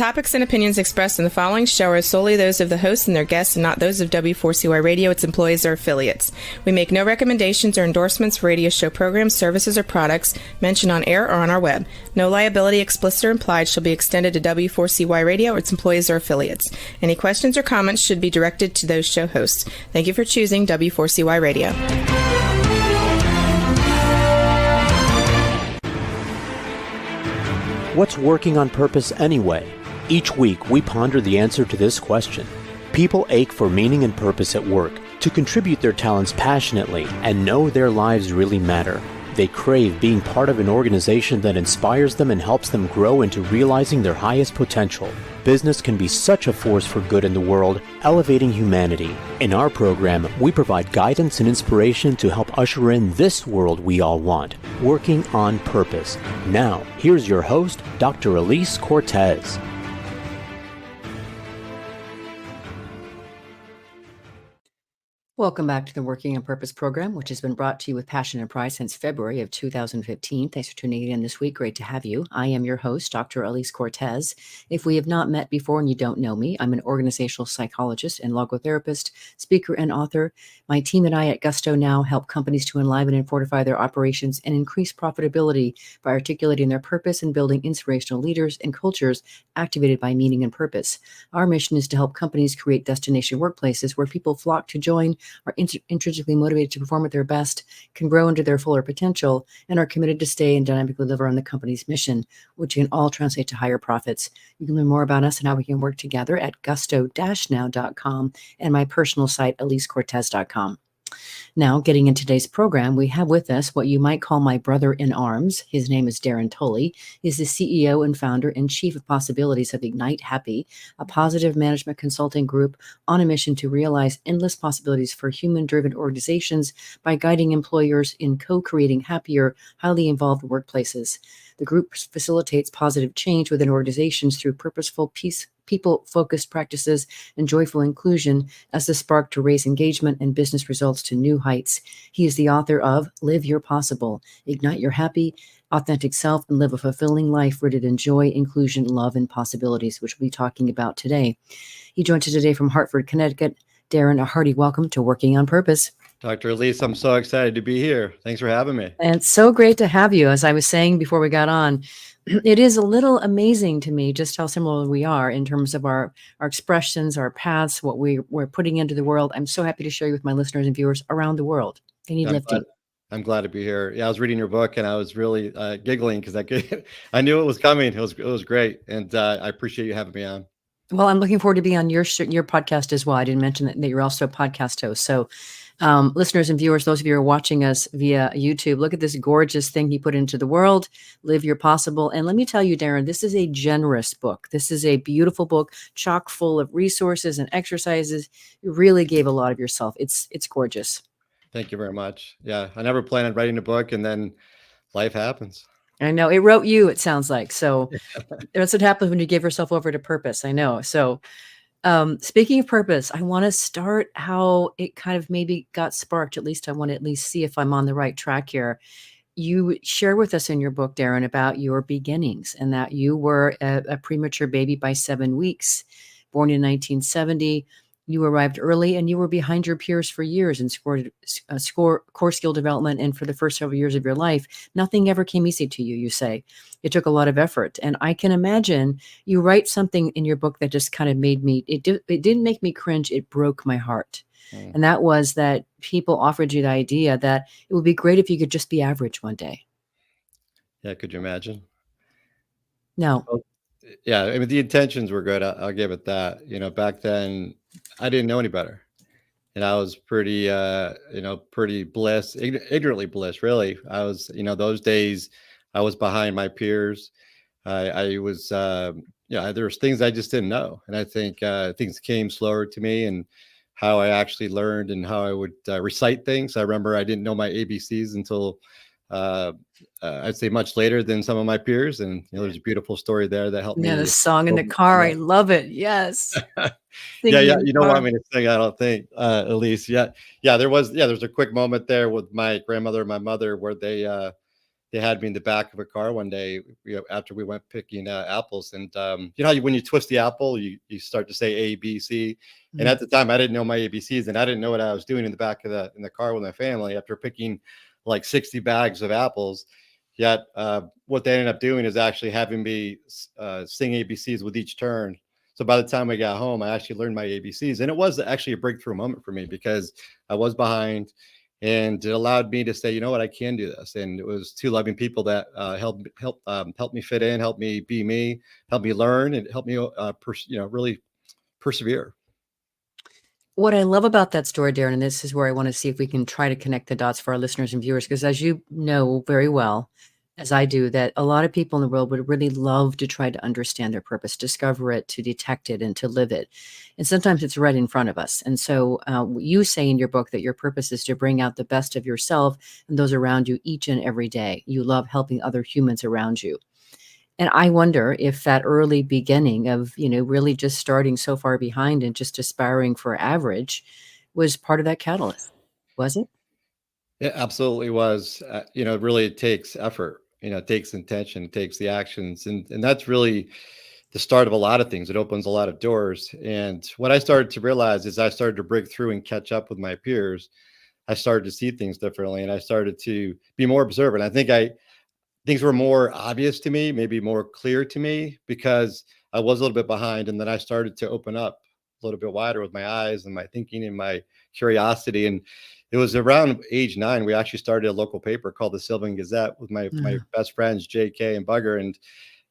topics and opinions expressed in the following show are solely those of the host and their guests and not those of W4CY Radio, its employees, or affiliates. We make no recommendations or endorsements for radio show programs, services, or products mentioned on air or on our web. No liability, explicit or implied, shall be extended to W4CY Radio or its employees or affiliates. Any questions or comments should be directed to those show hosts. Thank you for choosing W4CY Radio. What's working on purpose anyway? Each week, we ponder the answer to this question. People ache for meaning and purpose at work, to contribute their talents passionately and know their lives really matter. They crave being part of an organization that inspires them and helps them grow into realizing their highest potential. Business can be such a force for good in the world, elevating humanity. In our program, we provide guidance and inspiration to help usher in this world we all want, working on purpose. Now, here's your host, Dr. Elise Cortez. Welcome back to the Working on Purpose program, which has been brought to you with passion and pride since February of 2015. Thanks for tuning in this week. Great to have you. I am your host, Dr. Elise Cortez. If we have not met before and you don't know me, I'm an organizational psychologist and logotherapist, speaker, and author. My team and I at Gusto now help companies to enliven and fortify their operations and increase profitability by articulating their purpose and building inspirational leaders and cultures activated by meaning and purpose. Our mission is to help companies create destination workplaces where people flock to join, are intrinsically motivated to perform at their best, can grow into their fuller potential, and are committed to stay and dynamically deliver on the company's mission, which can all translate to higher profits. You can learn more about us and how we can work together at gusto-now.com and my personal site, elisecortez.com. Now, getting into today's program, we have with us what you might call my brother in arms. His name is Darrin Tulley. He's the CEO and founder and chief of possibilities of Ignite Happy, a positive management consulting group on a mission to realize endless possibilities for human-driven organizations by guiding employers in co-creating happier, highly involved workplaces. The group facilitates positive change within organizations through purposeful people-focused practices and joyful inclusion as the spark to raise engagement and business results to new heights. He is the author of Live Your Possible, Ignite Your Happy, Authentic Self, and Live a Fulfilling Life Rooted in Joy, Inclusion, Love, and Possibilities, which we'll be talking about today. He joins us today from Hartford, Connecticut. Darrin, a hearty welcome to Working on Purpose. Dr. Elise, I'm so excited to be here. Thanks for having me. And it's so great to have you. As I was saying before we got on, it is a little amazing to me just how similar we are in terms of our expressions, our paths, what we're putting into the world. I'm so happy to share you with my listeners and viewers around the world. They need lifting. I'm glad to be here. Yeah, I was reading your book and I was really giggling because I knew it was coming. It was great. And I appreciate you having me on. Well, I'm looking forward to being on your podcast as well. I didn't mention that you're also a podcast host. So listeners and viewers, those of you who are watching us via YouTube, look at this gorgeous thing he put into the world, Live Your Possible. And let me tell you, Darrin, this is a generous book. This is a beautiful book, chock full of resources and exercises. You really gave a lot of yourself. It's gorgeous. Thank you very much. Yeah, I never planned on writing a book and then life happens. I know it wrote you, it sounds like. So that's what happens when you give yourself over to purpose. I know. So speaking of purpose, I want to start how it kind of maybe got sparked. At least I want to at least see if I'm on the right track here. You share with us in your book, Darrin, about your beginnings and that you were a premature baby by 7 weeks, born in 1970. You arrived early and you were behind your peers for years and scored core skill development. And for the first several years of your life, nothing ever came easy to you, you say. It took a lot of effort. And I can imagine you write something in your book that just kind of made me, it didn't make me cringe. It broke my heart. And that was that people offered you the idea that it would be great if you could just be average one day. Yeah. Could you imagine? No. Yeah. I mean, the intentions were good. I'll give it that. Back then I didn't know any better. And I was pretty, pretty ignorantly bliss, really. I was, those days I was behind my peers. I was, there was things I just didn't know. And I think things came slower to me and how I actually learned and how I would recite things. I remember I didn't know my ABCs until I'd say much later than some of my peers. And there's a beautiful story there that helped me. Yeah, the song in the car. I love it. Yes. Yeah. You don't want me to sing, I don't think, Elise. Yeah. There's a quick moment there with my grandmother and my mother where they they had me in the back of a car one day, after we went picking apples. And you know, when you twist the apple, you start to say A, B, C. And at the time, I didn't know my ABCs, and I didn't know what I was doing in the back of the car with my family after picking like 60 bags of apples. Yet what they ended up doing is actually having me sing ABCs with each turn. So by the time I got home, I actually learned my ABCs, and it was actually a breakthrough moment for me because I was behind, and it allowed me to say, you know what, I can do this. And it was two loving people that helped me fit in, helped me be me, helped me learn, and helped me really persevere. What I love about that story, Darrin, and this is where I want to see if we can try to connect the dots for our listeners and viewers, because as you know very well, as I do, that a lot of people in the world would really love to try to understand their purpose, discover it, to detect it, and to live it. And sometimes it's right in front of us. And so you say in your book that your purpose is to bring out the best of yourself and those around you each and every day. You love helping other humans around you. And I wonder if that early beginning of, really just starting so far behind and just aspiring for average was part of that catalyst. Was it? It absolutely was. Really it takes effort. It takes intention, it takes the actions, and that's really the start of a lot of things. It opens a lot of doors. And what I started to realize is I started to break through and catch up with my peers. I started to see things differently, and I started to be more observant. I think things were more obvious to me, maybe more clear to me, because I was a little bit behind, and then I started to open up a little bit wider with my eyes and my thinking and my curiosity. And it was around age 9, we actually started a local paper called the Sylvan Gazette with my best friends, JK and Bugger. And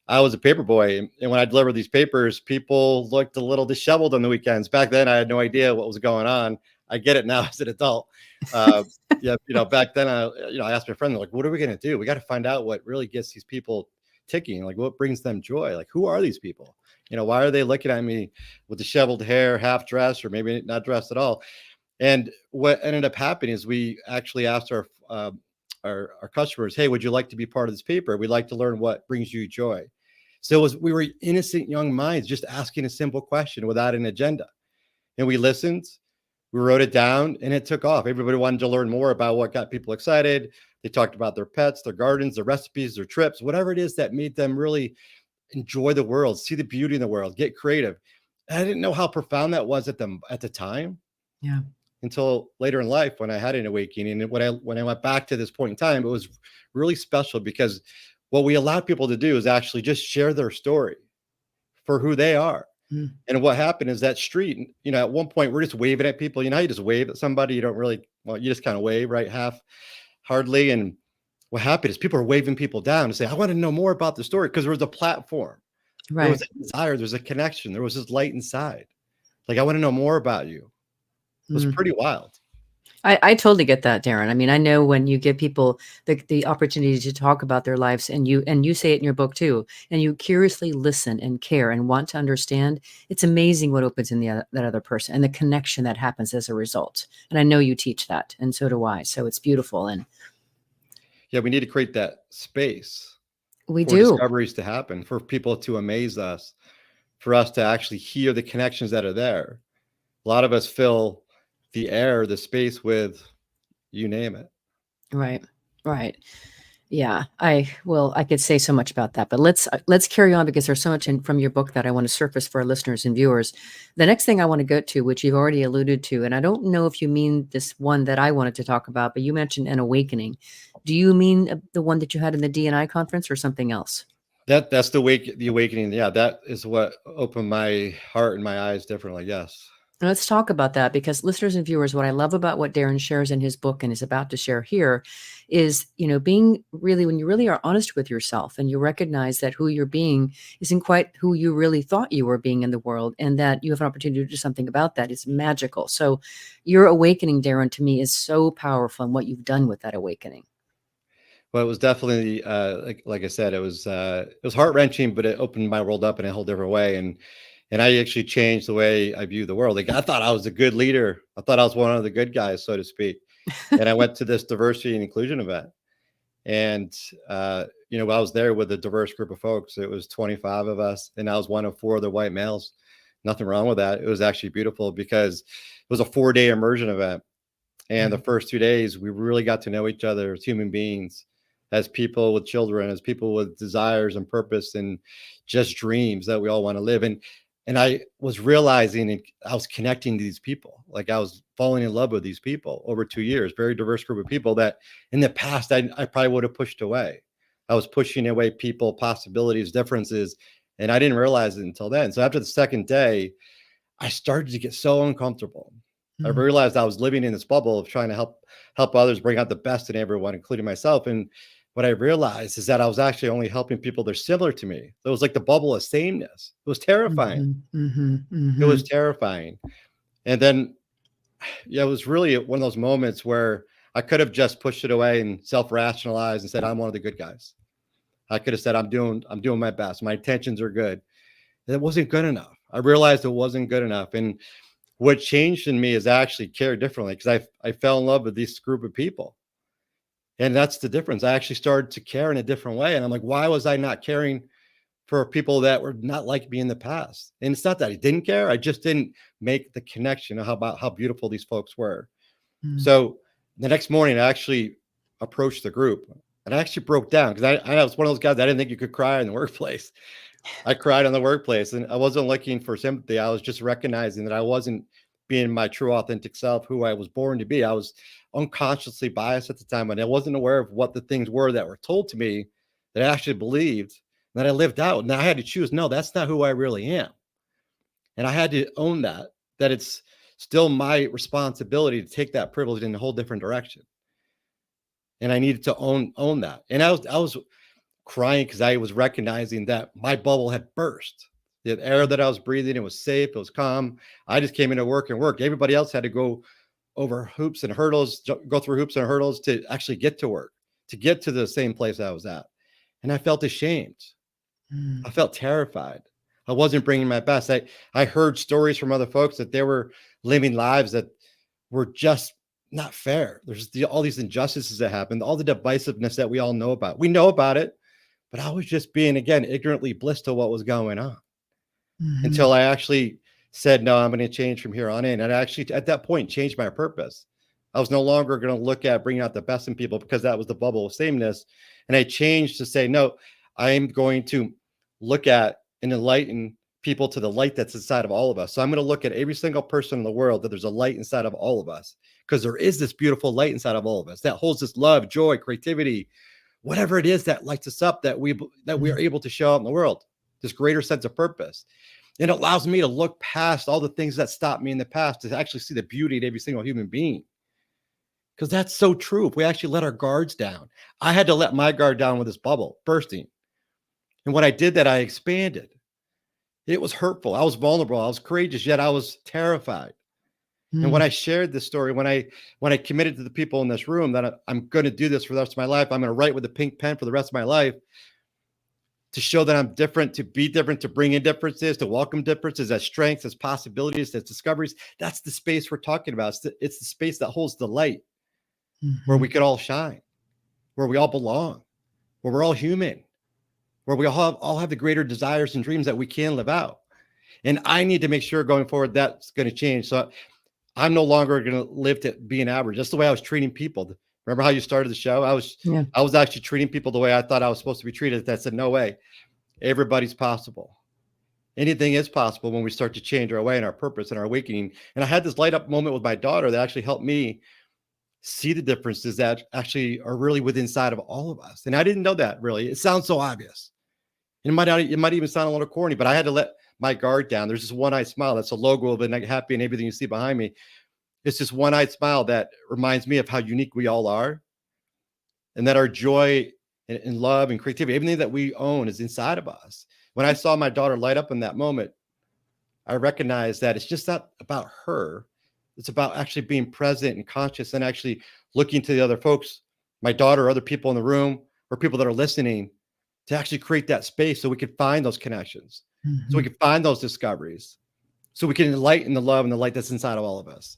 I was a paper boy. And when I delivered these papers, people looked a little disheveled on the weekends. Back then, I had no idea what was going on. I get it now as an adult. Back then, I asked my friend, like, what are we going to do? We got to find out what really gets these people ticking. Like, what brings them joy? Like, who are these people? Why are they looking at me with disheveled hair, half dressed, or maybe not dressed at all? And what ended up happening is we actually asked our customers, hey, would you like to be part of this paper? We'd like to learn what brings you joy. So we were innocent young minds just asking a simple question without an agenda. And we listened, we wrote it down, and it took off. Everybody wanted to learn more about what got people excited. They talked about their pets, their gardens, their recipes, their trips, whatever it is that made them really enjoy the world, see the beauty in the world, get creative. And I didn't know how profound that was at the time. Yeah. Until later in life when I had an awakening. And when I went back to this point in time, it was really special because what we allow people to do is actually just share their story for who they are. And what happened is that street, at one point we're just waving at people. How you just wave at somebody, you don't really, you just kind of wave, right? Half hardly. And what happened is people are waving people down to say, I want to know more about the story, because there was a platform, right? There was a desire, there was a connection, there was this light inside. Like, I want to know more about you. It was pretty wild. I totally get that, Darrin. I mean, I know when you give people the opportunity to talk about their lives, and you say it in your book too, and you curiously listen and care and want to understand, it's amazing what opens in that other person and the connection that happens as a result. And I know you teach that, and so do I. So it's beautiful. And yeah, we need to create that space for discoveries to happen, for people to amaze us, for us to actually hear the connections that are there. A lot of us fill the air, the space with, you name it. Right. Yeah, I could say so much about that, but let's carry on, because there's so much from your book that I want to surface for our listeners and viewers. The next thing I want to go to, which you've already alluded to, and I don't know if you mean this one that I wanted to talk about, but you mentioned an awakening. Do you mean the one that you had in the D&I conference, or something else? That's the awakening. Yeah, that is what opened my heart and my eyes differently. Yes. Let's talk about that, because listeners and viewers, what I love about what Darrin shares in his book and is about to share here is, being really, when you really are honest with yourself and you recognize that who you're being isn't quite who you really thought you were being in the world, and that you have an opportunity to do something about that is magical. So your awakening, Darrin, to me is so powerful, and what you've done with that awakening. Well, it was definitely, like I said, it was heart-wrenching, but it opened my world up in a whole different way. And I actually changed the way I view the world. Like, I thought I was a good leader. I thought I was one of the good guys, so to speak. And I went to this diversity and inclusion event. And, I was there with a diverse group of folks. It was 25 of us, and I was one of 4 other white males. Nothing wrong with that. It was actually beautiful because it was a 4-day immersion event. And the first 2 days, we really got to know each other as human beings, as people with children, as people with desires and purpose and just dreams that we all want to live. And I was realizing, and I was connecting to these people. Like I was falling in love with these people over 2 years, very diverse group of people that in the past, I probably would have pushed away. I was pushing away people, possibilities, differences, and I didn't realize it until then. So after the second day, I started to get so uncomfortable. I realized I was living in this bubble of trying to help others bring out the best in everyone, including myself. And what I realized is that I was actually only helping people that are similar to me. It was like the bubble of sameness. It was terrifying. It was terrifying. And then, yeah, it was really one of those moments where I could have just pushed it away and self-rationalized and said, I'm one of the good guys. I could have said, I'm doing my best. My intentions are good. And it wasn't good enough. I realized it wasn't good enough. And what changed in me is I actually care differently because I fell in love with this group of people. And that's the difference. I actually started to care in a different way. And I'm like, why was I not caring for people that were not like me in the past? And it's not that I didn't care. I just didn't make the connection about how beautiful these folks were. So the next morning, I actually approached the group and I actually broke down because I was one of those guys. I didn't think you could cry in the workplace. I cried in the workplace and I wasn't looking for sympathy. I was just recognizing that I wasn't being my true authentic self, who I was born to be. I was unconsciously biased at the time and I wasn't aware of what the things were that were told to me that I actually believed, that I lived out. And I had to choose, no, that's not who I really am. And I had to own that it's still my responsibility to take that privilege in a whole different direction. And I needed to own that. And I was crying because I was recognizing that my bubble had burst. The air that I was breathing, it was safe, it was calm. I just came into work and worked. Everybody else had to go over hoops and hurdles, go through hoops and hurdles to actually get to work, to get to the same place I was at. And I felt ashamed. I felt terrified. I wasn't bringing my best. I heard stories from other folks that they were living lives that were just not fair. There's all these injustices that happened, all the divisiveness that we all know about. We know about it, but I was just being, again, ignorantly bliss to what was going on until I actually said, no, I'm going to change from here on in. And I actually, at that point, changed my purpose. I was no longer going to look at bringing out the best in people because that was the bubble of sameness. And I changed to say, no, I'm going to look at and enlighten people to the light that's inside of all of us. So I'm going to look at every single person in the world that there's a light inside of all of us, because there is this beautiful light inside of all of us that holds this love, joy, creativity, whatever it is that lights us up, that we are able to show out in the world, this greater sense of purpose. And it allows me to look past all the things that stopped me in the past to actually see the beauty in every single human being. Because that's so true. If we actually let our guards down, I had to let my guard down with this bubble bursting. And when I did that, I expanded. It was hurtful. I was vulnerable. I was courageous, yet I was terrified. And when I shared this story, when I committed to the people in this room that I'm going to do this for the rest of my life, I'm going to write with a pink pen for the rest of my life to show that I'm different, to be different, to bring in differences, to welcome differences as strengths, as possibilities, as discoveries. That's the space we're talking about. It's the space that holds the light, where we could all shine, where we all belong, where we're all human, where we all have the greater desires and dreams that we can live out. And I need to make sure going forward that's going to change. So I'm no longer going to live to be an average. That's the way I was treating people. Remember how you started the show? I was actually treating people the way I thought I was supposed to be treated. That said, no way. Everybody's possible. Anything is possible when we start to change our way and our purpose and our awakening. And I had this light up moment with my daughter that actually helped me see the differences that actually are really within inside of all of us. And I didn't know that really. It sounds so obvious. It might even sound a little corny, but I had to let my guard down. There's this one-eyed smile. That's a logo of it, happy and everything you see behind me. It's this one-eyed smile that reminds me of how unique we all are, and that our joy and love and creativity, everything that we own is inside of us. When I saw my daughter light up in that moment, I recognized that it's just not about her. It's about actually being present and conscious and actually looking to the other folks, my daughter, other people in the room, or people that are listening, to actually create that space so we can find those connections, so we can find those discoveries, so we can enlighten the love and the light that's inside of all of us.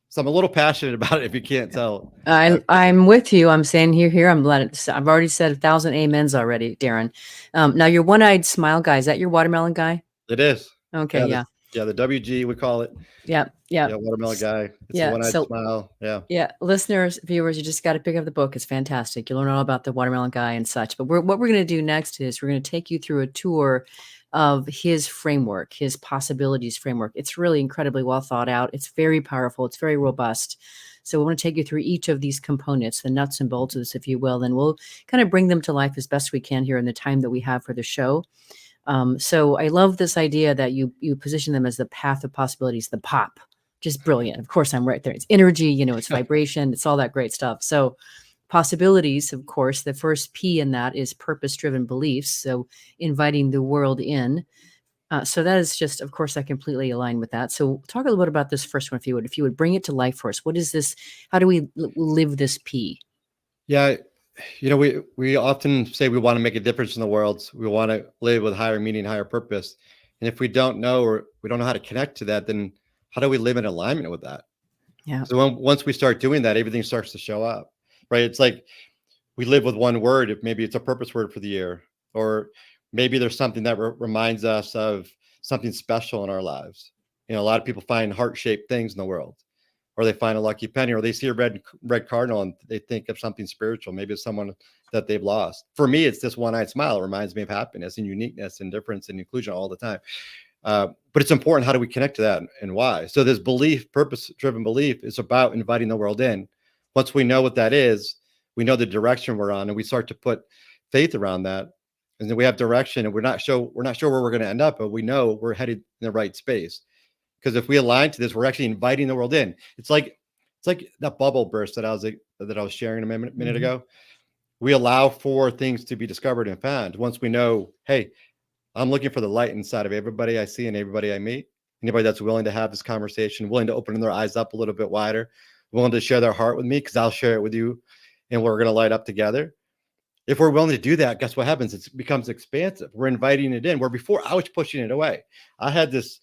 So I'm a little passionate about it, if you can't tell. I'm with you. I'm saying here. I've already said 1,000 amens already, Darrin. Now your one-eyed smile guy, is that your watermelon guy? It is. Okay. Yeah. Yeah, the WG, we call it. Yeah. Yeah, watermelon guy. It's a one-eyed smile. Yeah. Yeah, listeners, viewers, you just got to pick up the book. It's fantastic. You'll learn all about the watermelon guy and such. But what we're going to do next is we're going to take you through a tour of his framework, his possibilities framework. It's really incredibly well thought out. It's very powerful. It's very robust. So we want to take you through each of these components, the nuts and bolts of this, if you will, and we'll kind of bring them to life as best we can here in the time that we have for the show. So I love this idea that you position them as the path of possibilities, the POP. Just brilliant. Of course, I'm right there. It's energy, it's vibration. It's all that great stuff. So possibilities, of course, the first P in that is purpose-driven beliefs. So inviting the world in. So that is just, of course, I completely align with that. So talk a little bit about this first one, if you would bring it to life for us. What is this? How do we live this P? Yeah. We often say we want to make a difference in the world. We want to live with higher meaning, higher purpose. And if we don't know, or we don't know how to connect to that, then how do we live in alignment with that? Yeah. So once we start doing that, everything starts to show up, right? It's like we live with one word. If maybe it's a purpose word for the year, or maybe there's something that reminds us of something special in our lives. A lot of people find heart-shaped things in the world, or they find a lucky penny, or they see a red cardinal and they think of something spiritual. Maybe it's someone that they've lost. For me, it's this one-eyed smile. It reminds me of happiness and uniqueness and difference and inclusion all the time. But it's important. How do we connect to that and why? So this belief, purpose-driven belief, is about inviting the world in. Once we know what that is, we know the direction we're on, and we start to put faith around that. And then we have direction, and we're not sure where we're going to end up, but we know we're headed in the right space. Because if we align to this, we're actually inviting the world in. It's like that bubble burst that I was sharing a minute ago. We allow for things to be discovered and found. Once we know, hey, I'm looking for the light inside of everybody I see and everybody I meet. Anybody that's willing to have this conversation, willing to open their eyes up a little bit wider, willing to share their heart with me, because I'll share it with you, and we're going to light up together. If we're willing to do that, guess what happens? It becomes expansive. We're inviting it in, where before I was pushing it away. I had this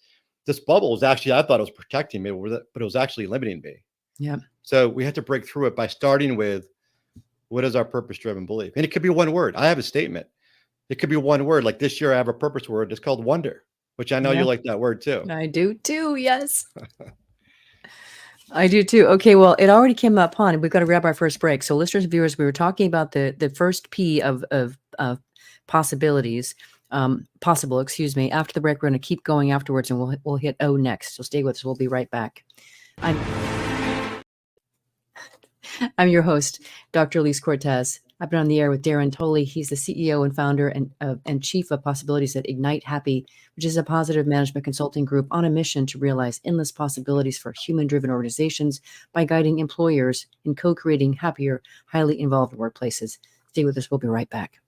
bubble was actually, I thought it was protecting me, but it was actually limiting me. Yeah. So we have to break through it by starting with, what is our purpose-driven belief? And it could be one word. I have a statement. It could be one word. Like this year, I have a purpose word. It's called wonder, which I know you like that word too. I do too. Yes. I do too. Okay. Well, it already came up on, we've got to grab our first break. So listeners and viewers, we were talking about the first P of possibilities, possible, excuse me. After the break, we're going to keep going afterwards, and we'll hit O next. So stay with us. We'll be right back. I'm your host, Dr. Elise Cortez. I've been on the air with Darrin Tulley. He's the CEO and founder and chief of possibilities at Ignite Happy, which is a positive management consulting group on a mission to realize endless possibilities for human-driven organizations by guiding employers in co-creating happier, highly involved workplaces. Stay with us. We'll be right back.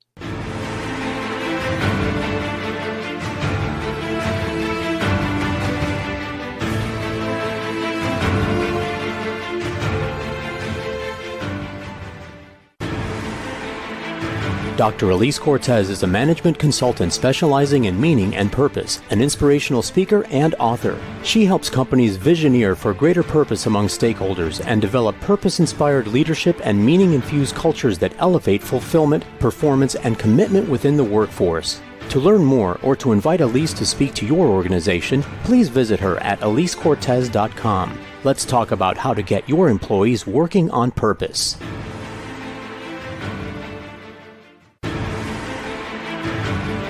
Dr. Elise Cortez is a management consultant specializing in meaning and purpose, an inspirational speaker and author. She helps companies visioneer for greater purpose among stakeholders and develop purpose-inspired leadership and meaning-infused cultures that elevate fulfillment, performance, and commitment within the workforce. To learn more or to invite Elise to speak to your organization, please visit her at elisecortez.com. Let's talk about how to get your employees working on purpose.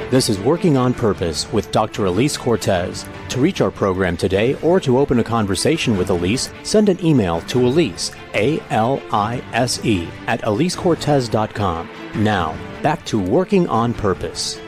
This is Working on Purpose with Dr. Elise Cortez. To reach our program today or to open a conversation with Elise, send an email to Elise, A-L-I-S-E, at elisecortez.com. Now, back to Working on Purpose.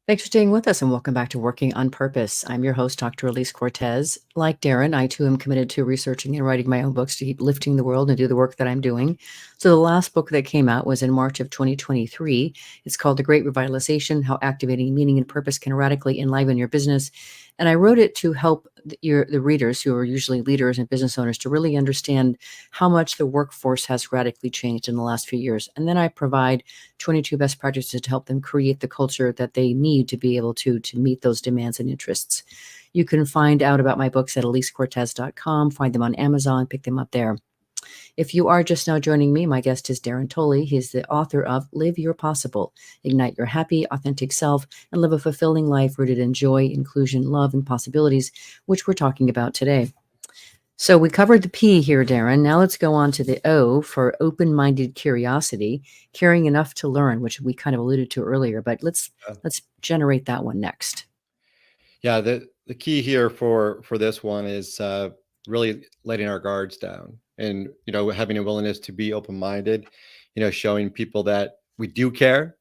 Thanks for staying with us, and welcome back to Working on Purpose. I'm your host, Dr. Elise Cortez. Like Darrin, I too am committed to researching and writing my own books to keep lifting the world and do the work that I'm doing. So the last book that came out was in March of 2023. It's called The Great Revitalization: How Activating Meaning and Purpose Can Radically Enliven Your Business. And I wrote it to help the readers, who are usually leaders and business owners, to really understand how much the workforce has radically changed in the last few years. And then I provide 22 best practices to help them create the culture that they need to be able to meet those demands and interests. You can find out about my books at elisecortez.com, find them on Amazon, pick them up there. If you are just now joining me, my guest is Darrin Tulley. He's the author of Live Your Possible, Ignite Your Happy, Authentic Self, and Live a Fulfilling Life Rooted in Joy, Inclusion, Love, and Possibilities, which we're talking about today. So we covered the P here, Darrin. Now let's go on to the O for open-minded curiosity, caring enough to learn, which we kind of alluded to earlier, but let's generate that one next. Yeah, the key here for this one is really letting our guards down, and having a willingness to be open-minded, showing people that we do care.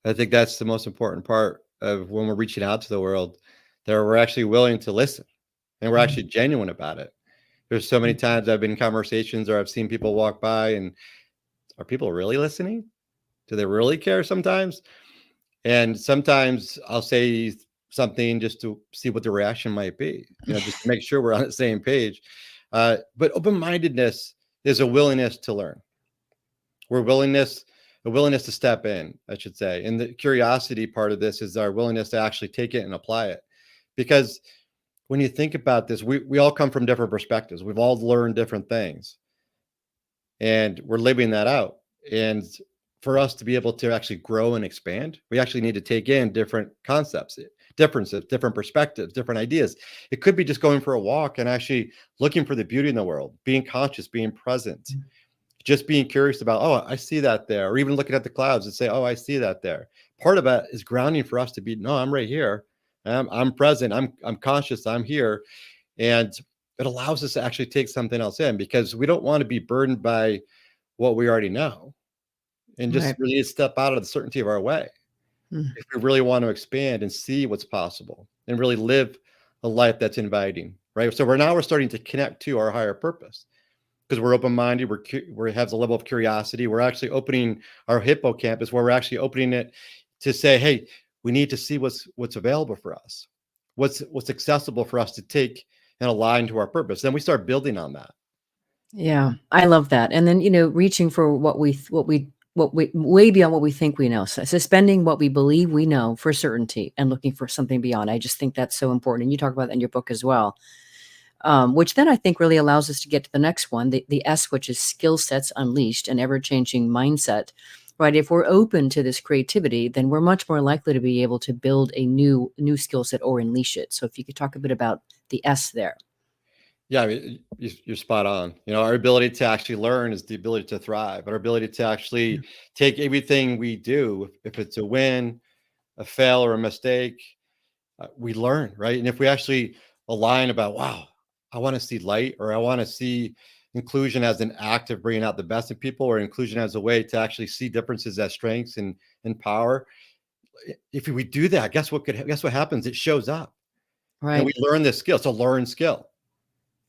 I think that's the most important part of when we're reaching out to the world, that we're actually willing to listen and we're actually genuine about it. There's so many times I've been in conversations or I've seen people walk by, and are people really listening? Do they really care sometimes? And sometimes I'll say something just to see what the reaction might be, just to make sure we're on the same page. But open-mindedness is a willingness to learn. A willingness to step in, I should say. And the curiosity part of this is our willingness to actually take it and apply it. Because when you think about this, we all come from different perspectives. We've all learned different things, and we're living that out. And for us to be able to actually grow and expand, we actually need to take in different concepts, differences, different perspectives, different ideas. It could be just going for a walk and actually looking for the beauty in the world, being conscious, being present, just being curious about, oh, I see that there, or even looking at the clouds and say, oh, I see that there. Part of that is grounding for us to be, no, I'm right here. I'm present. I'm conscious. I'm here. And it allows us to actually take something else in, because we don't want to be burdened by what we already know, and just really step out of the certainty of our way. If we really want to expand and see what's possible and really live a life that's inviting, right? So we're starting to connect to our higher purpose, because we're open-minded, we have the level of curiosity. We're actually opening our hippocampus, where we're actually opening it to say, hey, we need to see what's available for us, what's accessible for us to take and align to our purpose. Then we start building on that. Yeah, I love that. And then, reaching for what we way beyond what we think we know. So suspending what we believe we know for certainty and looking for something beyond. I just think that's so important. And you talk about that in your book as well. Which then I think really allows us to get to the next one, the S, which is skill sets unleashed, an ever-changing mindset. Right? If we're open to this creativity, then we're much more likely to be able to build a new skill set or unleash it. So if you could talk a bit about the S there. Yeah, I mean, you're spot on. Our ability to actually learn is the ability to thrive. Our ability to actually take everything we do, if it's a win, a fail, or a mistake, we learn, right? And if we actually align about, wow, I want to see light, or I want to see inclusion as an act of bringing out the best in people, or inclusion as a way to actually see differences as strengths and power. If we do that, guess what happens? It shows up. Right. And we learn this skill. It's a learned skill.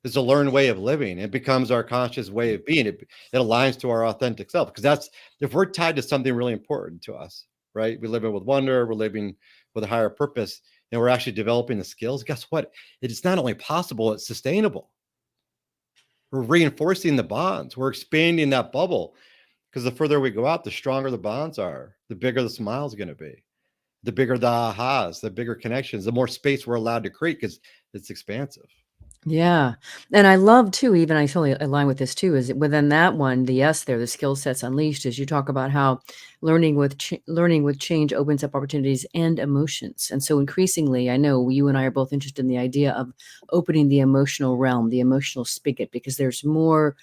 It's a learned way of living. It becomes our conscious way of being. It aligns to our authentic self, because that's, if we're tied to something really important to us, right? We live in with wonder, we're living with a higher purpose, and we're actually developing the skills. Guess what? It's not only possible, it's sustainable. We're reinforcing the bonds. We're expanding that bubble, because the further we go out, the stronger the bonds are, the bigger the smile is going to be, the bigger the ahas, the bigger connections, the more space we're allowed to create, because it's expansive. Yeah. And I love too, even I totally align with this too, is within that one, the S there, the skill sets unleashed, is you talk about how learning with change opens up opportunities and emotions. And so increasingly, I know you and I are both interested in the idea of opening the emotional realm, the emotional spigot, because there's more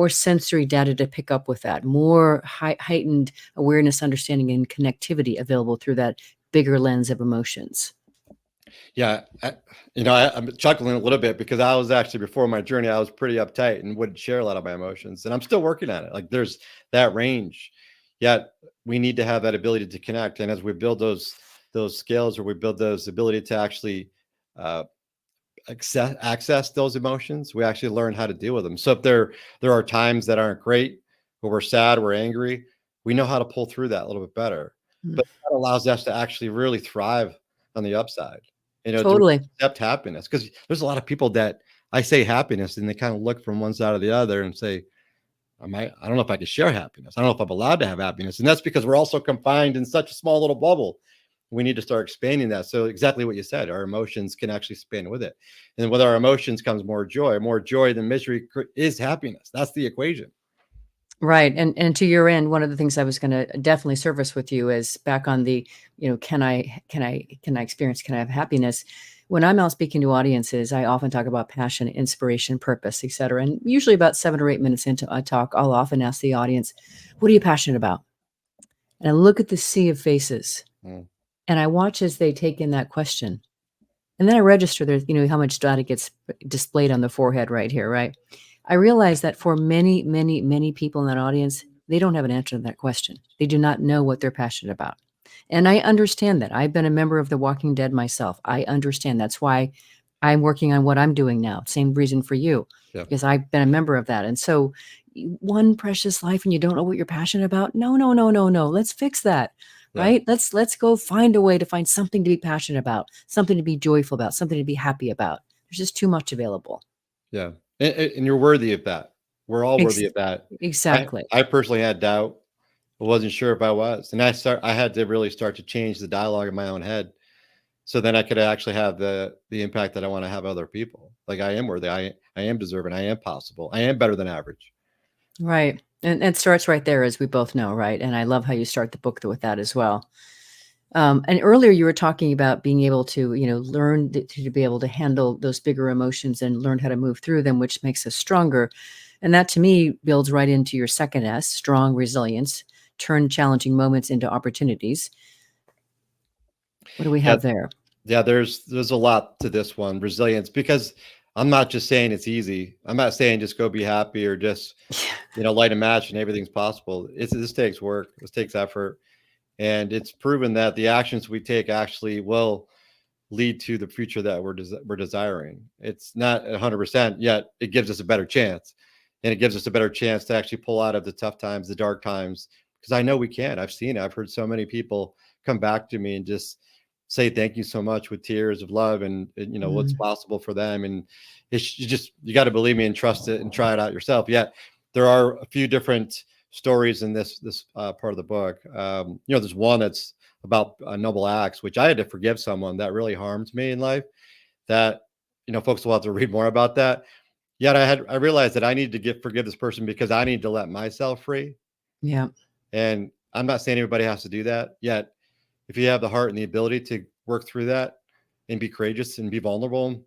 sensory data to pick up with that, more heightened awareness, understanding, and connectivity available through that bigger lens of emotions. Yeah, I'm chuckling a little bit, because I was actually, before my journey, I was pretty uptight and wouldn't share a lot of my emotions, and I'm still working on it. Like, there's that range, yet we need to have that ability to connect. And as we build those skills, or we build those ability to actually access those emotions, we actually learn how to deal with them. So if there are times that aren't great, where we're sad, we're angry, we know how to pull through that a little bit better. But that allows us to actually really thrive on the upside. Totally. To accept happiness, because there's a lot of people that I say happiness, and they kind of look from one side or the other and say, I don't know if I can share happiness. I don't know if I'm allowed to have happiness. And that's because we're also confined in such a small little bubble. we need to start expanding that. So exactly what you said, our emotions can actually expand with it. And with our emotions comes more joy. More joy than misery is happiness. That's the equation. Right. And to your end, one of the things I was going to definitely service with you is back on the, can I experience, can I have happiness? When I'm out speaking to audiences, I often talk about passion, inspiration, purpose, et cetera. And usually about 7 or 8 minutes into a talk, I'll often ask the audience, what are you passionate about? And I look at the sea of faces and I watch as they take in that question. And then I register there, how much data gets displayed on the forehead right here, right? I realize that for many, many, many people in that audience, they don't have an answer to that question. They do not know what they're passionate about. And I understand that. I've been a member of The Walking Dead myself. I understand. That's why I'm working on what I'm doing now. Same reason for you, because I've been a member of that. And so one precious life and you don't know what you're passionate about. No. Let's fix that. Right? Let's go find a way to find something to be passionate about, something to be joyful about, something to be happy about. There's just too much available. Yeah. And you're worthy of that. We're all worthy of that. Exactly. I personally had doubt. I wasn't sure if I was. And I had to really start to change the dialogue in my own head. So then I could actually have the impact that I want to have other people. Like I am worthy. I am deserving. I am possible. I am better than average. Right. And it starts right there, as we both know, right? And I love how you start the book with that as well. And earlier you were talking about being able to, learn to be able to handle those bigger emotions and learn how to move through them, which makes us stronger. And that to me builds right into your second S, strong resilience, turn challenging moments into opportunities. What do we have there? Yeah, there's a lot to this one, resilience, because I'm not just saying it's easy. I'm not saying just go be happy or just, light a match and everything's possible. This takes work. This takes effort. And it's proven that the actions we take actually will lead to the future that we're desiring. It's not 100%, yet it gives us a better chance. And it gives us a better chance to actually pull out of the tough times, the dark times, because I know we can. I've seen it. I've heard so many people come back to me and just say thank you so much with tears of love and what's possible for them. And you got to believe me and trust it and try it out yourself. Yet there are a few different stories in this part of the book. There's one that's about noble acts, which I had to forgive someone that really harmed me in life. That folks will have to read more about that. Yet I realized that I need to forgive this person because I need to let myself free. Yeah. And I'm not saying everybody has to do that. Yet, if you have the heart and the ability to work through that and be courageous and be vulnerable,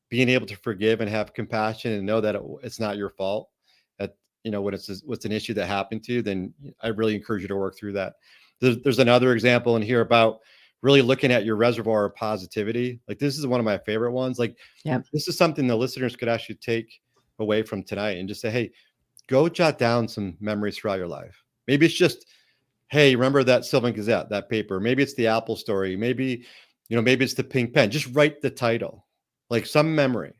being able to forgive and have compassion and know that it's not your fault. That when what's an issue that happened to you, then I really encourage you to work through that. There's another example in here about really looking at your reservoir of positivity. Like this is one of my favorite ones. Like this is something the listeners could actually take away from tonight and just say, hey, go jot down some memories throughout your life. Maybe it's just, hey, remember that Sylvan Gazette, that paper? Maybe it's the Apple story. Maybe, maybe it's the pink pen. Just write the title, like some memory,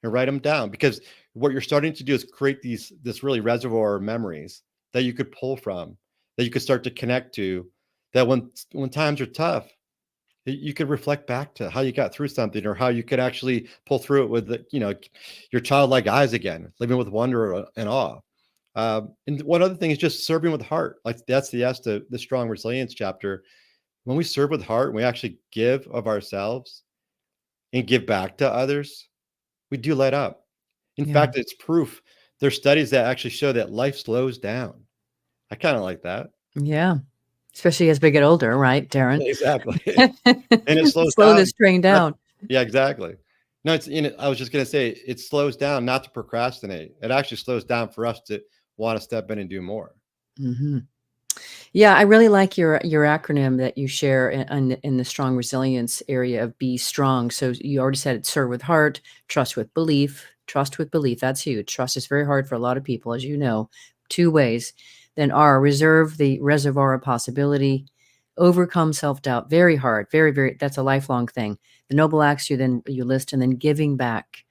and write them down. Because what you're starting to do is create this really reservoir of memories that you could pull from, that you could start to connect to, that when times are tough, you could reflect back to how you got through something or how you could actually pull through it with your childlike eyes again, living with wonder and awe. And one other thing is just serving with heart. Like that's the strong resilience chapter. When we serve with heart and we actually give of ourselves and give back to others, we do light up. In fact, it's proof. There's studies that actually show that life slows down. I kind of like that. Yeah. Especially as we get older, right, Darrin? Exactly. And it slows Slow down. this train down. Yeah, exactly. No, I was just going to say it slows down not to procrastinate. It actually slows down for us to want to step in and do more. Mm-hmm. Yeah, I really like your acronym that you share in the strong resilience area of Be Strong. So you already said it's serve with heart, trust with belief. Trust with belief, that's huge. Trust is very hard for a lot of people, as you know. 2 ways. Then R, reserve the reservoir of possibility. Overcome self-doubt, very hard, very, very, that's a lifelong thing. The noble acts you list, and then giving back.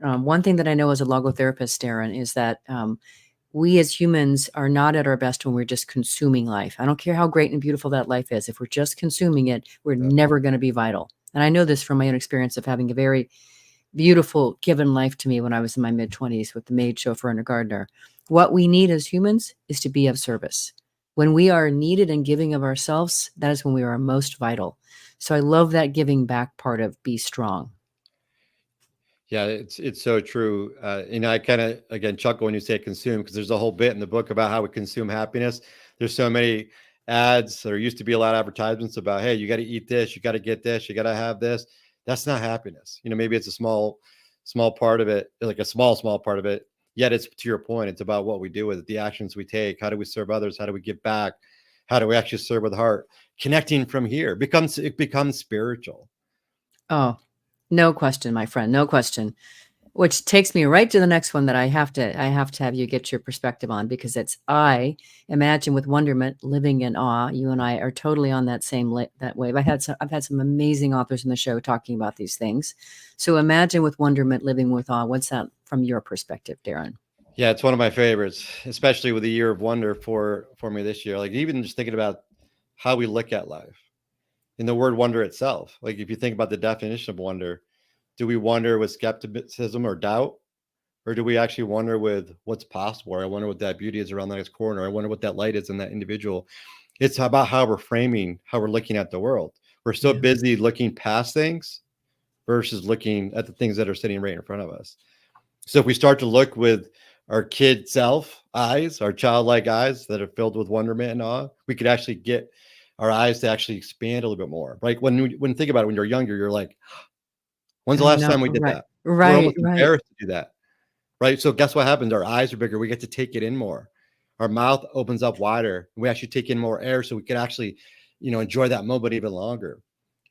One thing that I know as a logotherapist, Darrin, is that we as humans are not at our best when we're just consuming life. I don't care how great and beautiful that life is. If we're just consuming it, we're never going to be vital. And I know this from my own experience of having a very beautiful given life to me when I was in my mid-20s with the maid, chauffeur, and a gardener. What we need as humans is to be of service. When we are needed and giving of ourselves, that is when we are most vital. So I love that giving back part of be strong. Yeah, it's so true. I kind of, again, chuckle when you say consume, because there's a whole bit in the book about how we consume happiness. There's so many ads. There used to be a lot of advertisements about, hey, you got to eat this, you got to get this, you got to have this. That's not happiness. Maybe it's a small part of it, like a small part of it. Yet it's, to your point, it's about what we do with it, the actions we take. How do we serve others? How do we give back? How do we actually serve with heart? Connecting from here it becomes spiritual. Oh, no question, my friend. No question. Which takes me right to the next one that I have to have you get your perspective on, because it's I imagine with wonderment, living in awe. You and I are totally on that same that wave. I've had some amazing authors in the show talking about these things. So imagine with wonderment, living with awe. What's that from your perspective, Darrin? Yeah, it's one of my favorites, especially with the year of wonder for me this year. Like, even just thinking about how we look at life, in the word wonder itself. Like, if you think about the definition of wonder, do we wonder with skepticism or doubt? Or do we actually wonder with what's possible? Or I wonder what that beauty is around the next corner. I wonder what that light is in that individual. It's about how we're framing, how we're looking at the world. We're so busy looking past things versus looking at the things that are sitting right in front of us. So if we start to look with our kid self eyes, our childlike eyes that are filled with wonderment and awe, we could actually get our eyes to actually expand a little bit more. Like, when you think about it, when you're younger, you're like, when's the last time we did that? Right. We're almost embarrassed to do that. Right. So guess what happens? Our eyes are bigger. We get to take it in more. Our mouth opens up wider. We actually take in more air so we can actually, enjoy that moment even longer.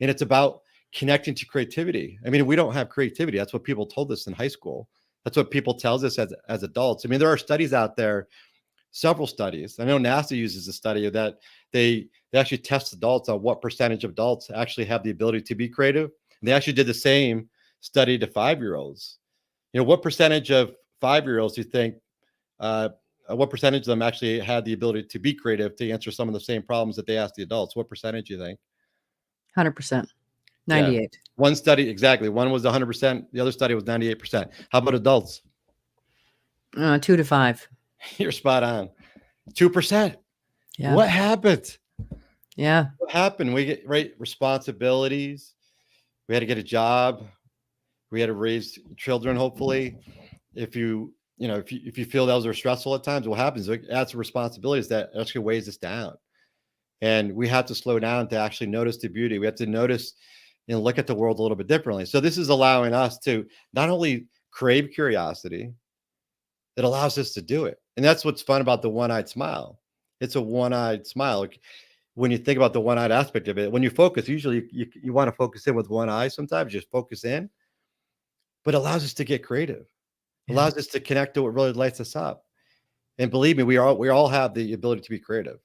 And it's about connecting to creativity. I mean, we don't have creativity. That's what people told us in high school. That's what people tells us as adults. I mean, there are studies out there, several studies. I know NASA uses a study that they actually test adults on what percentage of adults actually have the ability to be creative. And they actually did the same study to 5-year-olds. What percentage of 5-year-olds do you think, what percentage of them actually had the ability to be creative, to answer some of the same problems that they asked the adults? What percentage do you think? 100%. 98. Yeah. One study, exactly. One was 100%. The other study was 98%. How about adults? 2 to 5. You're spot on. 2%. Yeah. What happened? Yeah. What happened? We get responsibilities. We had to get a job. We had to raise children. Hopefully, if you feel those are stressful at times, what happens? It adds responsibilities that actually weighs us down. And we have to slow down to actually notice the beauty. We have to notice and look at the world a little bit differently. So this is allowing us to not only crave curiosity, it allows us to do it. And that's what's fun about the one-eyed smile. It's a one-eyed smile. Like, when you think about the one-eyed aspect of it, when you focus, usually you want to focus in with one eye. Sometimes just focus in, but it allows us to get creative. It allows us to connect to what really lights us up. And believe me, we all have the ability to be creative.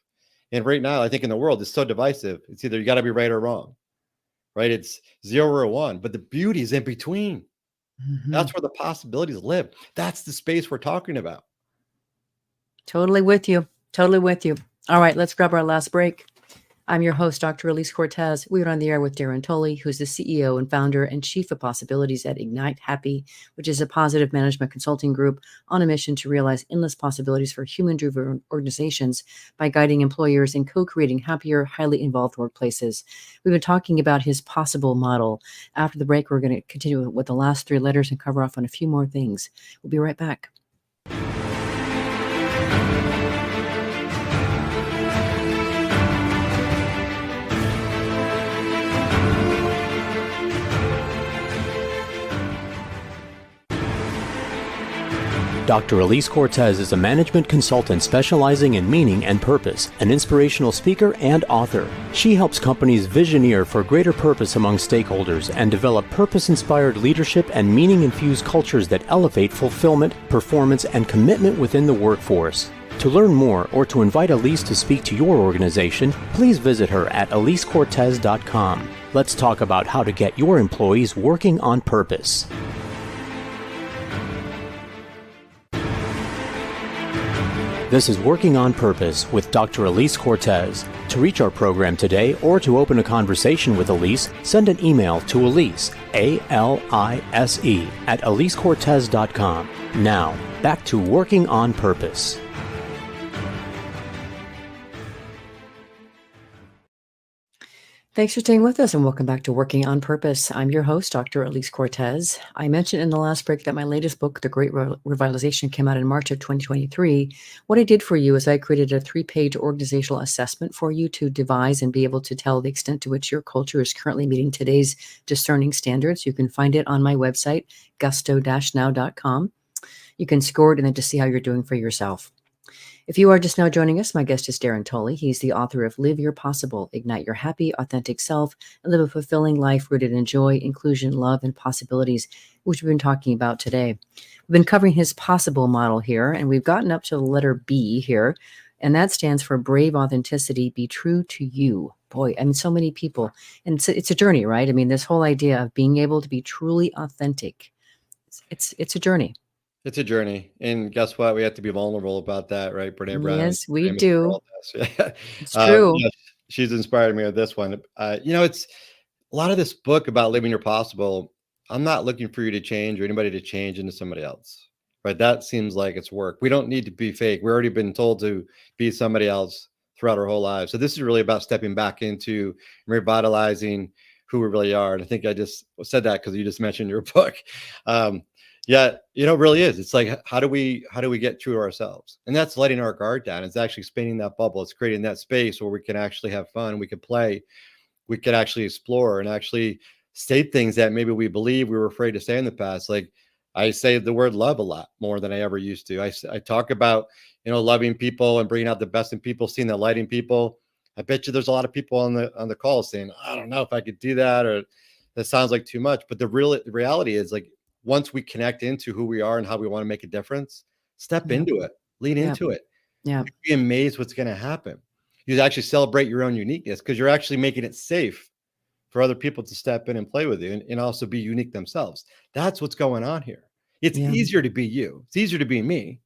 And right now, I think in the world, it's so divisive. It's either you got to be right or wrong, right? It's 0 or 1, but the beauty is in between. Mm-hmm. That's where the possibilities live. That's the space we're talking about. Totally with you. Totally with you. All right, let's grab our last break. I'm your host, Dr. Elise Cortez. We are on the air with Darrin Tulley, who's the CEO and founder and chief of possibilities at Ignite Happy, which is a positive management consulting group on a mission to realize endless possibilities for human-driven organizations by guiding employers in co-creating happier, highly involved workplaces. We've been talking about his possible model. After the break, we're going to continue with the last 3 letters and cover off on a few more things. We'll be right back. Dr. Elise Cortez is a management consultant specializing in meaning and purpose, an inspirational speaker and author. She helps companies visioneer for greater purpose among stakeholders and develop purpose-inspired leadership and meaning-infused cultures that elevate fulfillment, performance, and commitment within the workforce. To learn more or to invite Elise to speak to your organization, please visit her at elisecortez.com. Let's talk about how to get your employees working on purpose. This is Working on Purpose with Dr. Elise Cortez. To reach our program today or to open a conversation with Elise, send an email to Elise, A-L-I-S-E, at elisecortez.com. Now, back to Working on Purpose. Thanks for staying with us and welcome back to Working on Purpose. I'm your host, Dr. Elise Cortez. I mentioned in the last break that my latest book, The Great Revitalization, came out in March of 2023. What I did for you is I created a 3-page organizational assessment for you to devise and be able to tell the extent to which your culture is currently meeting today's discerning standards. You can find it on my website, gusto-now.com. You can score it and then just see how you're doing for yourself. If you are just now joining us, my guest is Darrin Tulley. He's the author of Live Your Possible, Ignite Your Happy, Authentic Self, and Live a Fulfilling Life Rooted in Joy, Inclusion, Love, and Possibilities, which we've been talking about today. We've been covering his possible model here, and we've gotten up to the letter B here, and that stands for brave authenticity, be true to you. Boy, I mean, so many people, and it's a journey, right? I mean, this whole idea of being able to be truly authentic, it's a journey. It's a journey, and guess what? We have to be vulnerable about that, right? Brene Brown, Yes, we famous for do. all this. Yeah. It's true. Yeah, she's inspired me with this one. It's a lot of this book about living your possible. I'm not looking for you to change or anybody to change into somebody else, right? That seems like it's work. We don't need to be fake. We've already been told to be somebody else throughout our whole lives. So this is really about stepping back into revitalizing who we really are. And I think I just said that because you just mentioned your book. Yeah, it really is. It's like, how do we get true to ourselves? And that's letting our guard down. It's actually spinning that bubble. It's creating that space where we can actually have fun. We can play. We could actually explore and actually state things that maybe we believe we were afraid to say in the past. Like I say the word love a lot more than I ever used to. I talk about, loving people and bringing out the best in people, seeing the light in people. I bet you there's a lot of people on the call saying, I don't know if I could do that, or that sounds like too much. But the reality is, like, once we connect into who we are and how we want to make a difference, step Yeah. into it, lean Yeah. into it. Yeah. You'd be amazed what's going to happen. You actually celebrate your own uniqueness because you're actually making it safe for other people to step in and play with you and also be unique themselves. That's what's going on here. It's Yeah. easier to be you. It's easier to be me.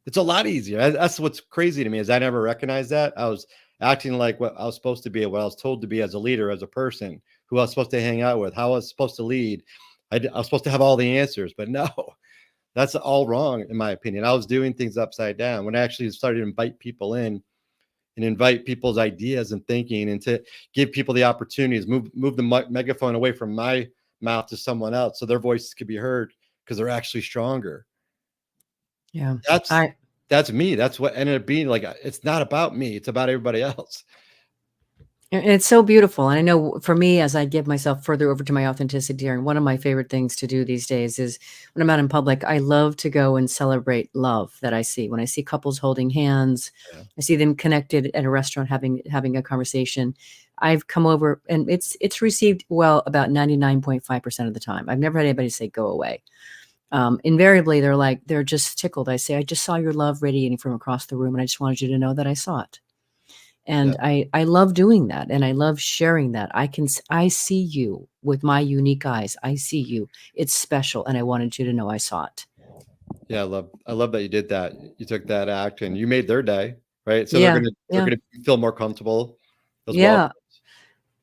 It's a lot easier. That's what's crazy to me, is I never recognized that. I was acting like what I was supposed to be, what I was told to be as a leader, as a person, who I was supposed to hang out with, how I was supposed to lead. I was supposed to have all the answers, but no, that's all wrong, in my opinion. I was doing things upside down when I actually started to invite people in and invite people's ideas and thinking, and to give people the opportunities, move the megaphone away from my mouth to someone else so their voices could be heard because they're actually stronger. Yeah. That's me. That's what ended up being like. It's not about me. It's about everybody else. And it's so beautiful. And I know for me, as I give myself further over to my authenticity, and one of my favorite things to do these days is when I'm out in public, I love to go and celebrate love that I see. When I see couples holding hands, Yeah. I see them connected at a restaurant having a conversation. I've come over and it's received well about 99.5% of the time. I've never had anybody say go away. Invariably, they're just tickled. I say, I just saw your love radiating from across the room, and I just wanted you to know that I saw it. And I love doing that, and I love sharing that. I see you with my unique eyes. I see you. It's special, and I wanted you to know I saw it. Yeah, I love that you did that. You took that act and you made their day, right? So Yeah, they're yeah, gonna feel more comfortable as well. yeah.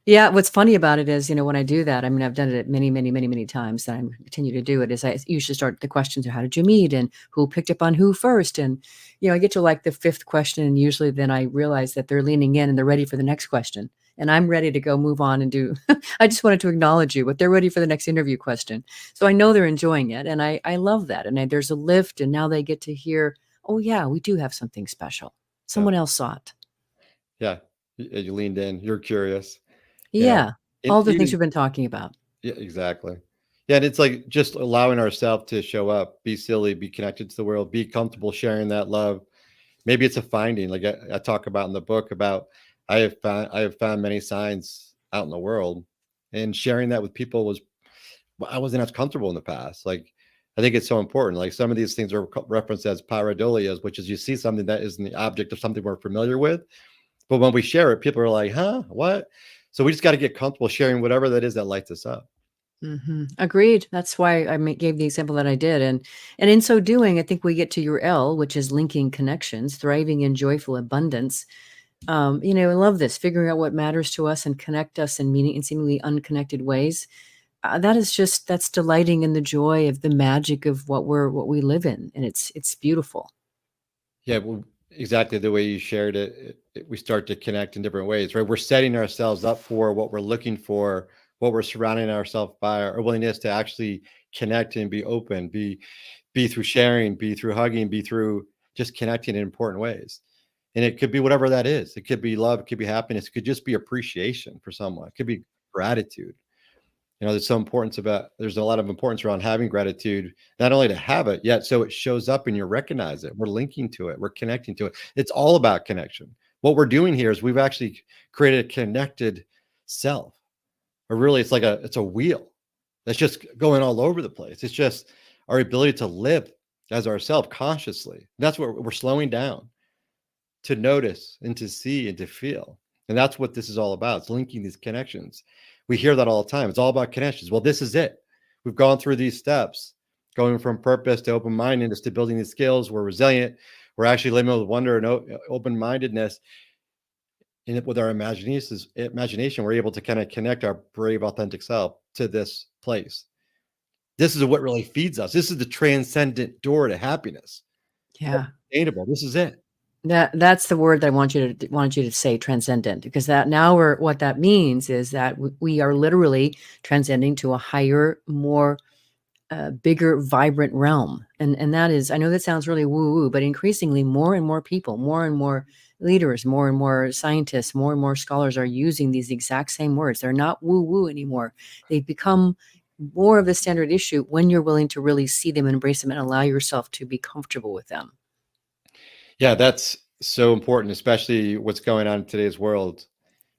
Yeah, what's funny about it is, when I do that, I mean, I've done it many, many, many, many times, and I continue to do it, is I usually start the questions of how did you meet and who picked up on who first? And, I get to like the fifth question, and usually then I realize that they're leaning in and they're ready for the next question. And I'm ready to go move on and do, I just wanted to acknowledge you, but they're ready for the next interview question. So I know they're enjoying it. And I love that. And there's a lift, and now they get to hear, oh yeah, we do have something special. Yeah. Someone else saw it. Yeah. You leaned in, you're curious. Yeah. Yeah. And All the things even, we've been talking about. yeah, exactly. Yeah. And it's like just allowing ourselves to show up, be silly, be connected to the world, be comfortable sharing that love. Maybe it's a finding, like I talk about in the book about, I have found many signs out in the world, and sharing that with people I wasn't as comfortable in the past. Like, I think it's so important. Like, some of these things are referenced as pareidolias, which is you see something that isn't the object of something we're familiar with. But when we share it, people are like, huh, what? So we just got to get comfortable sharing whatever that is that lights us up. Agreed. That's why I gave the example that I did, and in so doing, I think we get to your L, which is linking connections, thriving in joyful abundance. I love this, figuring out what matters to us and connect us in meaning in seemingly unconnected ways. That's delighting in the joy of the magic of what we live in, and it's beautiful. Yeah. Well, exactly the way you shared we start to connect in different ways, right? We're setting ourselves up for what we're looking for, what we're surrounding ourselves by, our willingness to actually connect and be open, be through sharing, be through hugging, be through just connecting in important ways. And it could be whatever that is. It could be love, it could be happiness, it could just be appreciation for someone, it could be gratitude. There's a lot of importance around having gratitude, not only to have it yet, so it shows up and you recognize it. We're linking to it, we're connecting to it. It's all about connection. What we're doing here is we've actually created a connected self, or really it's a wheel that's just going all over the place. It's just our ability to live as ourselves consciously. That's what we're slowing down to notice and to see and to feel. And that's what this is all about. It's linking these connections. We hear that all the time. It's all about connections. Well, this is it. We've gone through these steps, going from purpose to open-mindedness to building these skills. We're resilient. We're actually living with wonder and open-mindedness. And with our imagination, we're able to kind of connect our brave, authentic self to this place. This is what really feeds us. This is the transcendent door to happiness. Yeah. Sustainable. This is it. That's the word that I want you to say, transcendent, because what that means is that we are literally transcending to a higher, more bigger, vibrant realm. And that is, I know that sounds really woo-woo, but increasingly more and more people, more and more leaders, more and more scientists, more and more scholars are using these exact same words. They're not woo-woo anymore. They've become more of the standard issue when you're willing to really see them, embrace them, and allow yourself to be comfortable with them. Yeah, that's so important, especially what's going on in today's world,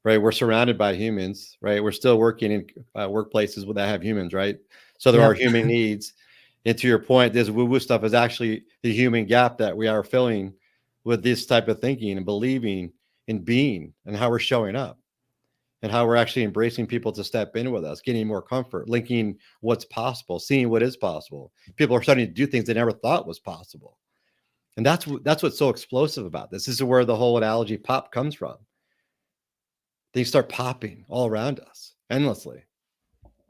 right? We're surrounded by humans, right? We're still working in workplaces that have humans, right? So there are human needs. And to your point, this woo-woo stuff is actually the human gap that we are filling with this type of thinking and believing and being, and how we're showing up and how we're actually embracing people to step in with us, getting more comfort, linking what's possible, seeing what is possible. People are starting to do things they never thought was possible. And that's what's so explosive about this. This is where the whole analogy pop comes from. Things start popping all around us endlessly.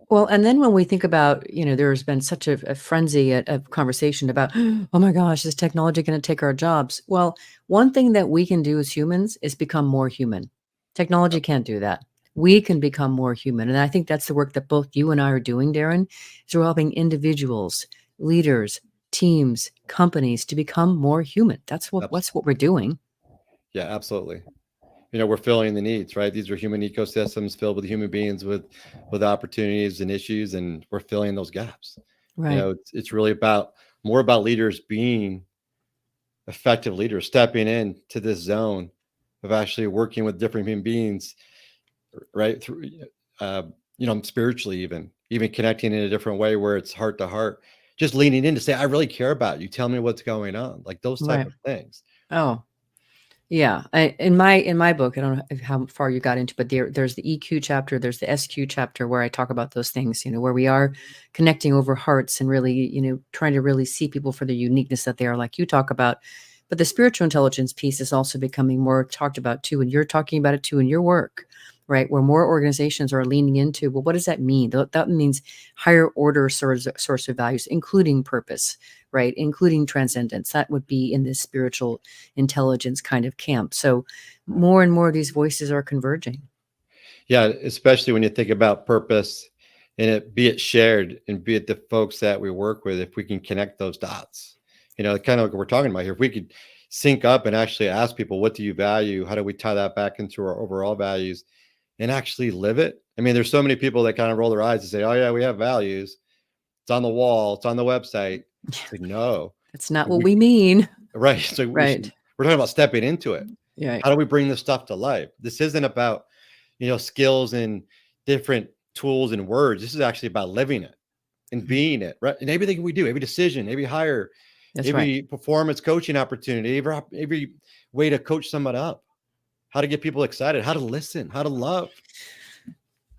Well, and then when we think about, there's been such a frenzy of conversation about, oh my gosh, is technology going to take our jobs? Well, one thing that we can do as humans is become more human. Technology can't do that. We can become more human. And I think that's the work that both you and I are doing, Darrin, is we're helping individuals, leaders, teams, companies to become more human. That's what we're doing. Yeah, absolutely. We're filling the needs, right? These are human ecosystems filled with human beings with opportunities and issues, and we're filling those gaps. Right. It's really more about leaders being effective leaders, stepping into this zone of actually working with different human beings, right? Through, spiritually, even connecting in a different way where it's heart to heart, just leaning in to say, I really care about you. Tell me what's going on, like those type of things. Oh, yeah. In my book, I don't know how far you got into, but there's the EQ chapter, there's the SQ chapter where I talk about those things, where we are connecting over hearts and really, trying to really see people for the uniqueness that they are, like you talk about. But the spiritual intelligence piece is also becoming more talked about too. And you're talking about it too in your work, right? Where more organizations are leaning into, well, what does that mean? That means higher order source of values, including purpose, right? Including transcendence. That would be in this spiritual intelligence kind of camp. So more and more of these voices are converging. Yeah, especially when you think about purpose and be it shared and be it the folks that we work with, if we can connect those dots, kind of like we're talking about here, if we could sync up and actually ask people, what do you value? How do we tie that back into our overall values and actually live it? I mean, there's so many people that kind of roll their eyes and say, oh yeah, we have values. It's on the wall. It's on the website. It's like, no, that's not what we mean. Right. So we're talking about stepping into it. Yeah. How do we bring this stuff to life? This isn't about, skills and different tools and words. This is actually about living it and being it, right? And everything we do, every decision, every hire, every performance coaching opportunity, every way to coach somebody up, how to get people excited, how to listen, how to love.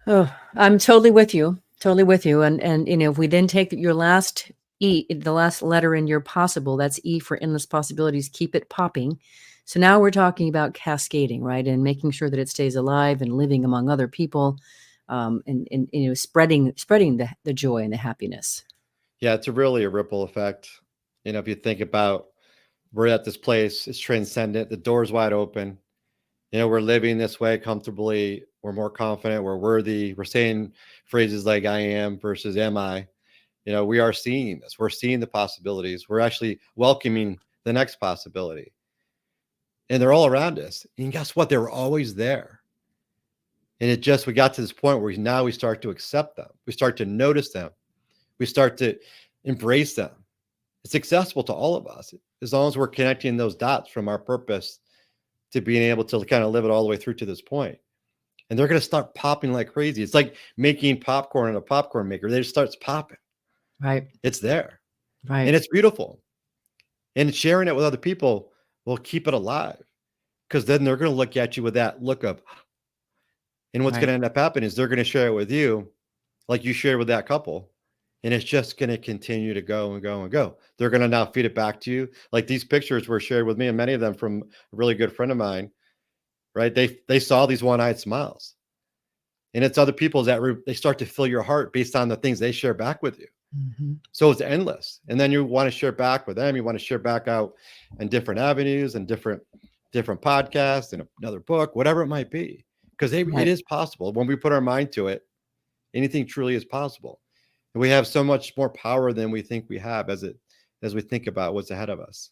Oh, I'm totally with you. Totally with you. And if we then take your last E, the last letter in your possible, that's E for endless possibilities, keep it popping. So now we're talking about cascading, right? And making sure that it stays alive and living among other people, and spreading the joy and the happiness. Yeah, it's really a ripple effect. If you think about we're at this place. It's transcendent. The door's wide open. We're living this way comfortably. We're more confident. We're worthy. We're saying phrases like I am versus am I. We are seeing this. We're seeing the possibilities. We're actually welcoming the next possibility. And they're all around us. And guess what? They were always there. And we got to this point where now we start to accept them. We start to notice them. We start to embrace them. It's accessible to all of us as long as we're connecting those dots from our purpose to being able to kind of live it all the way through to this point. And they're going to start popping like crazy. It's like making popcorn in a popcorn maker. They just starts popping. Right. It's there. Right. And it's beautiful. And sharing it with other people will keep it alive, because then they're going to look at you with that look of, and what's going to end up happening is they're going to share it with you like you shared with that couple. And it's just going to continue to go and go and go. They're going to now feed it back to you. Like these pictures were shared with me, and many of them from a really good friend of mine, right? They saw these one-eyed smiles. And it's other people's that they start to fill your heart based on the things they share back with you. Mm-hmm. So it's endless. And then you want to share back with them. You want to share back out in different avenues and different podcasts and another book, whatever it might be. Because it is possible. When we put our mind to it, anything truly is possible. And we have so much more power than we think we have as we think about what's ahead of us.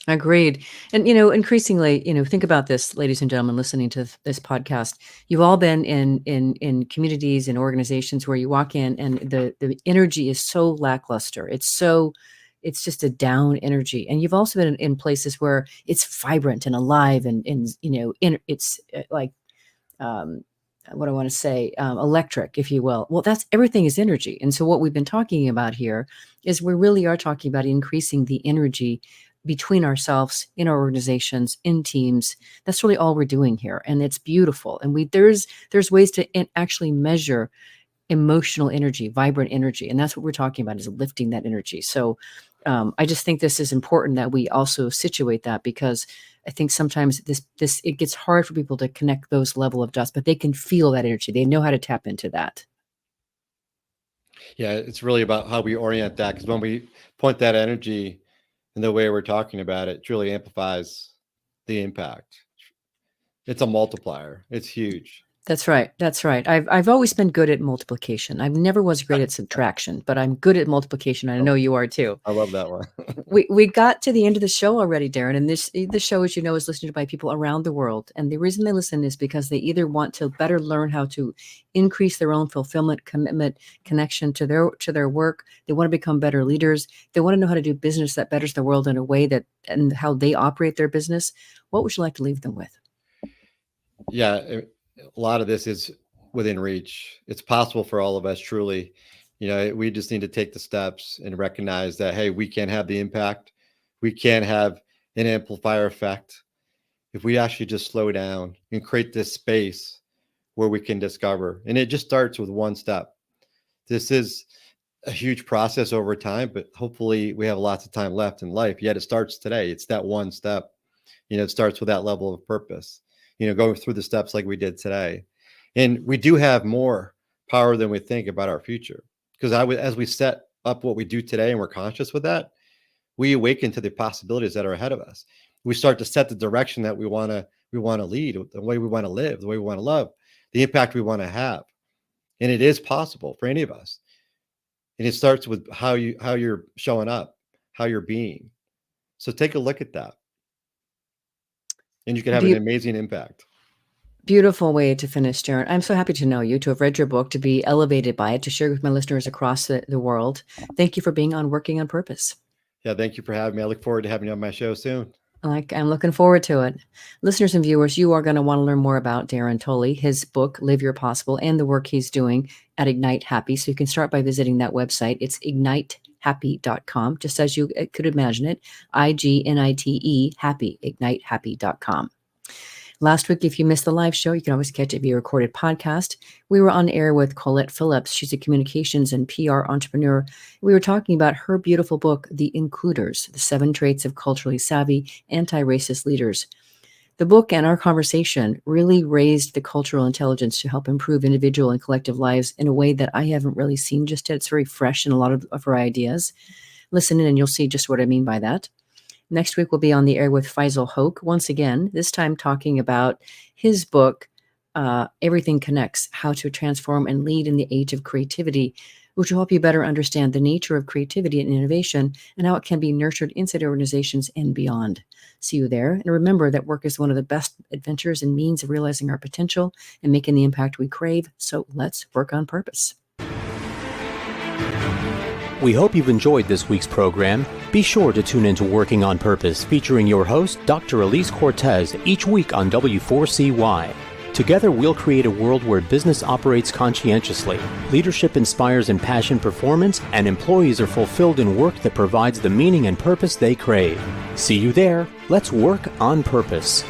Agreed. And, increasingly, think about this, ladies and gentlemen, listening to this podcast. You've all been in communities and organizations where you walk in and the energy is so lackluster. It's just a down energy. And you've also been in places where it's vibrant and alive and it's like, what I want to say, electric, if you will. Well, everything is energy. And so what we've been talking about here is we really are talking about increasing the energy between ourselves, in our organizations, in teams. That's really all we're doing here. And it's beautiful. And there's ways to actually measure emotional energy, vibrant energy. And that's what we're talking about, is lifting that energy. So I just think this is important that we also situate that, because I think sometimes it gets hard for people to connect those level of dots, but they can feel that energy. They know how to tap into that. Yeah, it's really about how we orient that, because when we point that energy in the way we're talking about it, truly amplifies the impact. It's a multiplier. It's huge. That's right. That's right. I've always been good at multiplication. I never was great at subtraction, but I'm good at multiplication. I know you are too. I love that one. we got to the end of the show already, Darrin, and this show, as you know, is listened to by people around the world. And the reason they listen is because they either want to better learn how to increase their own fulfillment, commitment, connection to their work. They want to become better leaders. They want to know how to do business that betters the world in a way and how they operate their business. What would you like to leave them with? Yeah. A lot of this is within reach. It's possible for all of us, truly. We just need to take the steps and recognize that, hey, we can have the impact. We can have an amplifier effect if we actually just slow down and create this space where we can discover. And it just starts with one step. This is a huge process over time, but hopefully we have lots of time left in life. Yet it starts today. It's that one step. It starts with that level of purpose. Going through the steps like we did today. And we do have more power than we think about our future. Because as we set up what we do today and we're conscious with that, we awaken to the possibilities that are ahead of us. We start to set the direction that we want to lead, the way we want to live, the way we want to love, the impact we want to have. And it is possible for any of us. And it starts with how you're showing up, how you're being. So take a look at that. And you can have an amazing impact. Beautiful way to finish, Darrin. I'm so happy to know you, to have read your book, to be elevated by it, to share with my listeners across the world. Thank you for being on Working on Purpose. Yeah, thank you for having me. I look forward to having you on my show soon. I'm looking forward to it. Listeners and viewers, you are going to want to learn more about Darrin Tulley, his book, Live Your Possible, and the work he's doing at Ignite Happy. So you can start by visiting that website. It's ignitehappy.com, just as you could imagine it. IGNITE, happy, ignitehappy.com. Last week, if you missed the live show, you can always catch it via recorded podcast. We were on air with Colette Phillips. She's a communications and PR entrepreneur. We were talking about her beautiful book, The Includers, The 7 Traits of Culturally Savvy Anti-Racist Leaders. The book and our conversation really raised the cultural intelligence to help improve individual and collective lives in a way that I haven't really seen just yet. It's very fresh in a lot of her ideas. Listen in and you'll see just what I mean by that. Next week, we'll be on the air with Faisal Hoke once again, this time talking about his book, Everything Connects, How to Transform and Lead in the Age of Creativity, which will help you better understand the nature of creativity and innovation and how it can be nurtured inside organizations and beyond. See you there. And remember that work is one of the best adventures and means of realizing our potential and making the impact we crave. So let's work on purpose. We hope you've enjoyed this week's program. Be sure to tune into Working on Purpose, featuring your host, Dr. Elise Cortez, each week on W4CY. Together, we'll create a world where business operates conscientiously, leadership inspires impassioned performance, and employees are fulfilled in work that provides the meaning and purpose they crave. See you there. Let's work on purpose.